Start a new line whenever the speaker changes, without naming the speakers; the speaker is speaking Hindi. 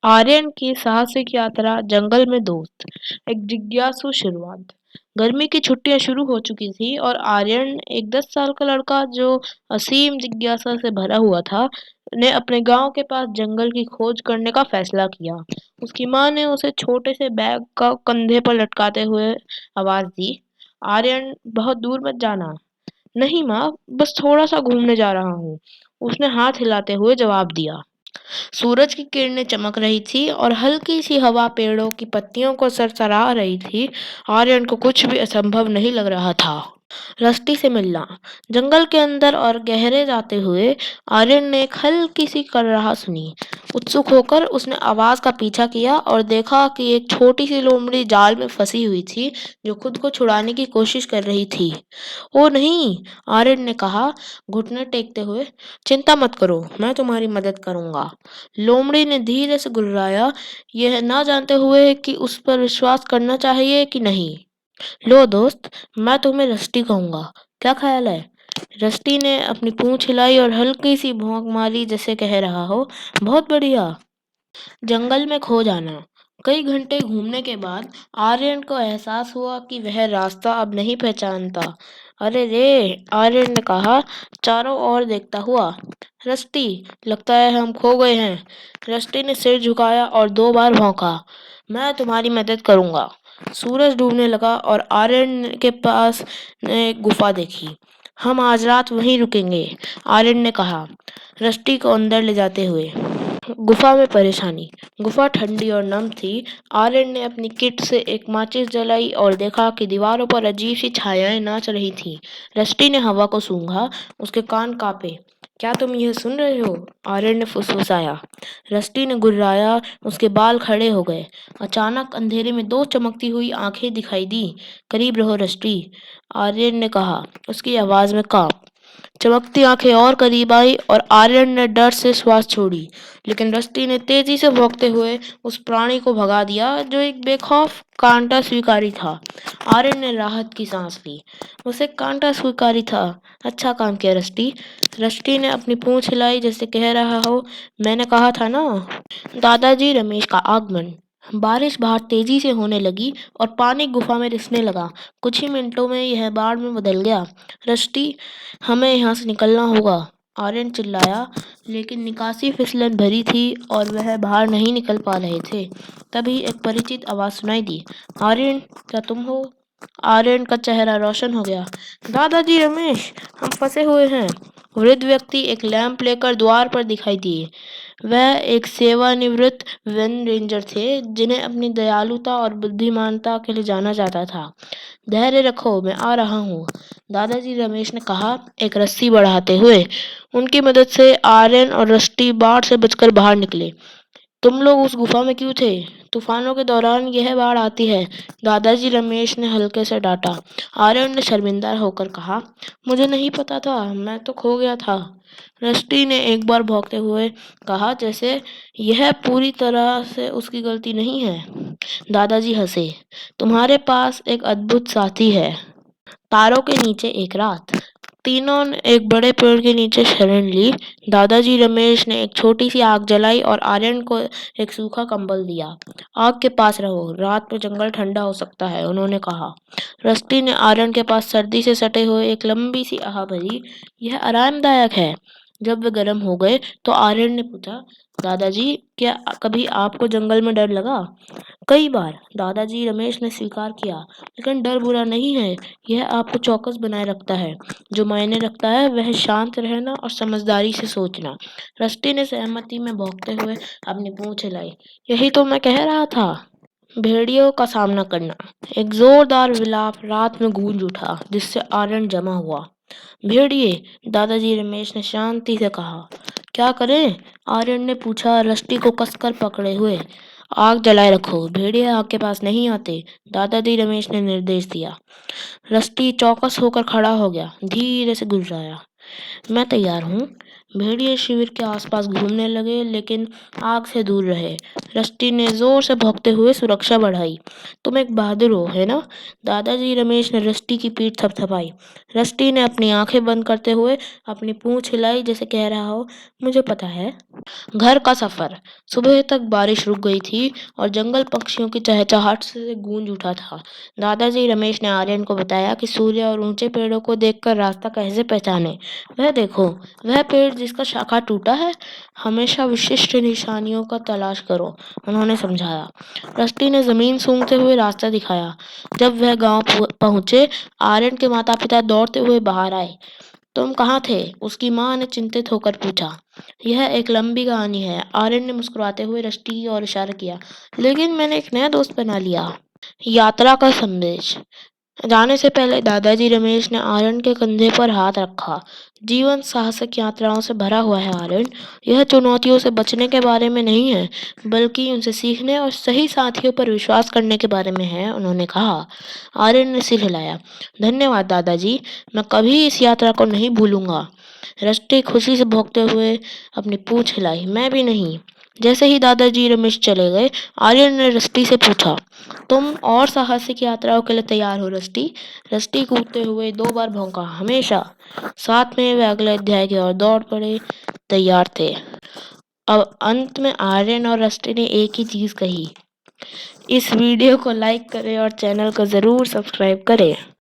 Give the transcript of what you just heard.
आर्यन की साहसिक यात्रा जंगल में दोस्त। एक जिज्ञासु शुरुआत। गर्मी की छुट्टियां शुरू हो चुकी थी और आर्यन एक 10 साल का लड़का जो असीम जिज्ञासा से भरा हुआ था ने अपने गांव के पास जंगल की खोज करने का फैसला किया। उसकी माँ ने उसे छोटे से बैग का कंधे पर लटकाते हुए आवाज दी। आर्यन, बहुत दूर मत जाना। नहीं माँ, बस थोड़ा सा घूमने जा रहा हूँ, उसने हाथ हिलाते हुए जवाब दिया। सूरज की किरणें चमक रही थी और हल्की सी हवा पेड़ों की पत्तियों को सरसरा रही थी। आर्यन को कुछ भी असंभव नहीं लग रहा था। रस्टी से मिलना। जंगल के अंदर और गहरे जाते हुए आर्यन ने एक हल्की सी कराहट सुनी। उत्सुक होकर उसने आवाज का पीछा किया और देखा कि एक छोटी सी लोमड़ी जाल में फंसी हुई थी, जो खुद को छुड़ाने की कोशिश कर रही थी। ओ नहीं, आर्यन ने कहा, घुटने टेकते हुए। चिंता मत करो, मैं तुम्हारी मदद करूंगा। लोमड़ी ने धीरे से गुर्राया, यह ना जानते हुए कि उस पर विश्वास करना चाहिए कि नहीं। लो दोस्त, मैं तुम्हें रस्टी कहूंगा, क्या ख्याल है? रस्टी ने अपनी पूंछ हिलाई और हल्की सी भौंक मारी, जैसे कह रहा हो, बहुत बढ़िया। जंगल में खो जाना। कई घंटे घूमने के बाद आर्यन को एहसास हुआ कि वह रास्ता अब नहीं पहचानता। अरे रे, आर्यन ने कहा, चारों ओर देखता हुआ। रस्टी, लगता है हम खो गए हैं। रस्टी ने सिर झुकाया और 2 बार भौंका। मैं तुम्हारी मदद करूंगा। सूरज डूबने लगा और आर्यन के पास ने एक गुफा देखी। हम आज रात वहीं रुकेंगे, आर्यन ने कहा, रस्टी को अंदर ले जाते हुए। गुफा में परेशानी। गुफा ठंडी और नम थी। आर्यन ने अपनी किट से एक माचिस जलाई और देखा कि दीवारों पर अजीब सी छायाएं नाच रही थीं। रस्टी ने हवा को सूंघा, उसके कान कांपे। क्या तुम यह सुन रहे हो? आर्यन ने फुसफुसाया। रस्टी ने गुर्राया, उसके बाल खड़े हो गए। अचानक अंधेरे में 2 चमकती हुई आंखें दिखाई दी। करीब रहो रस्टी, आर्यन ने कहा, उसकी आवाज में कांप। चमकती आंखें और करीब आई और आर्यन ने डर से श्वास छोड़ी। लेकिन रस्टी ने तेजी से भौंकते हुए उस प्राणी को भगा दिया, जो एक बेखौफ कांटा स्वीकारी था। आर्यन ने राहत की सांस ली। उसे कांटा स्वीकारी था। अच्छा काम किया रस्टी। रस्टी ने अपनी पूंछ हिलाई, जैसे कह रहा हो, मैंने कहा था ना। दादाजी रमेश का आगमन। बारिश बाहर तेजी से होने लगी और पानी गुफा में रिसने लगा। कुछ ही मिनटों में यह बाढ़ में बदल गया। रस्टी, हमें यहाँ से निकलना होगा, आर्यन चिल्लाया, लेकिन निकासी फिसलन भरी थी और वह बाहर नहीं निकल पा रहे थे। तभी एक परिचित आवाज सुनाई दी। आर्यन, क्या तुम हो? आर्यन का चेहरा रोशन हो गया। दादाजी रमेश, हम फंसे हुए हैं। वृद्ध व्यक्ति एक लैंप लेकर द्वार पर दिखाई दिए। वह एक सेवानिवृत्त वन रेंजर थे, जिन्हें अपनी दयालुता और बुद्धिमानता के लिए जाना जाता था। धैर्य रखो, मैं आ रहा हूँ, दादाजी रमेश ने कहा, एक रस्सी बढ़ाते हुए। उनकी मदद से आर्यन और रस्टी बाढ़ से बचकर बाहर निकले। तुम लोग उस गुफा में क्यों थे? तूफानों के दौरान यह बाढ़ आती है, दादाजी रमेश ने हल्के से डांटा। आर्यन ने शर्मिंदा होकर कहा, मुझे नहीं पता था, मैं तो खो गया था। रस्टी ने एक बार भौंकते हुए कहा, जैसे यह पूरी तरह से उसकी गलती नहीं है। दादाजी हंसे। तुम्हारे पास एक अद्भुत साथी है। तारों के नीचे एक रात। तीनों ने एक बड़े पेड़ के नीचे शरण ली। दादाजी रमेश ने एक छोटी सी आग जलाई और आर्यन को एक सूखा कंबल दिया। आग के पास रहो, रात में जंगल ठंडा हो सकता है, उन्होंने कहा। रस्टी ने आर्यन के पास सर्दी से सटे हुए एक लंबी सी आह भरी। यह आरामदायक है। जब वे गर्म हो गए तो आर्यन ने पूछा, दादाजी, क्या कभी आपको जंगल में डर लगा? कई बार, दादाजी रमेश ने स्वीकार किया, लेकिन डर बुरा नहीं है, यह आपको चौकस बनाए रखता है। जो मायने रखता है वह शांत रहना और समझदारी से सोचना। रस्टी ने सहमति में भौंकते हुए अपनी पूंछ हिलाई। यही तो मैं कह रहा था। भेड़ियों का सामना करना। एक जोरदार विलाप रात में गूंज उठा, जिससे आर्यन जमा हुआ। भेड़िए, दादाजी रमेश ने शांति से कहा। क्या करें? आर्यन ने पूछा, रस्टी को कसकर पकड़े हुए। आग जलाए रखो, भेड़िए आग के पास नहीं आते, दादाजी रमेश ने निर्देश दिया। रस्टी चौकस होकर खड़ा हो गया, धीरे से गुर्राया। मैं तैयार हूँ। भेड़िए शिविर के आसपास घूमने लगे, लेकिन आग से दूर रहे। रस्टी ने जोर से भौंकते हुए सुरक्षा बढ़ाई। तुम एक बहादुर हो, है ना? दादाजी रमेश ने रस्टी की पीठ थपथपाई। रस्टी ने अपनी आंखें बंद करते हुए अपनी पूंछ हिलाई, जैसे कह रहा हो, मुझे पता है। घर का सफर। सुबह तक बारिश रुक गई थी और जंगल पक्षियों की चहचहाहट से गूंज उठा था। दादाजी रमेश ने आर्यन को बताया कि सूर्य और ऊंचे पेड़ों को देखकर रास्ता कैसे पहचाने। वह देखो, वह पेड़ जिसका शाखा टूटा है, हमेशा विशिष्ट निशानियों का तलाश करो, उन्होंने समझाया। रस्टी ने जमीन सूंघते हुए रास्ता दिखाया। जब वह गांव पहुंचे, आर्यन के माता पिता दौड़ते हुए बाहर आए। तुम कहाँ थे? उसकी माँ ने चिंतित होकर पूछा। यह एक लंबी कहानी है, आर्यन ने मुस्कुराते हुए रस्टी की ओर इशारा किया। लेकिन मैंने एक नया दोस्त बना लिया। यात्रा का संदेश। जाने से पहले दादाजी रमेश ने आर्यन के कंधे पर हाथ रखा। जीवन साहसिक यात्राओं से भरा हुआ है आर्यन। यह चुनौतियों से बचने के बारे में नहीं है, बल्कि उनसे सीखने और सही साथियों पर विश्वास करने के बारे में है, उन्होंने कहा। आर्यन ने सिर हिलाया। धन्यवाद दादाजी, मैं कभी इस यात्रा को नहीं भूलूंगा। रस्टी खुशी से भौंकते हुए अपनी पूंछ हिलाई। मैं भी नहीं। जैसे ही दादाजी रमेश चले गए, आर्यन ने रस्टी से पूछा, तुम और साहसिक यात्राओं के लिए तैयार हो रस्टी? रस्टी कूदते हुए 2 बार भौंका। हमेशा। साथ में वे अगले अध्याय की ओर दौड़ पड़े, तैयार थे। अब अंत में आर्यन और रस्टी ने एक ही चीज कही। इस वीडियो को लाइक करें और चैनल को जरूर सब्सक्राइब करें।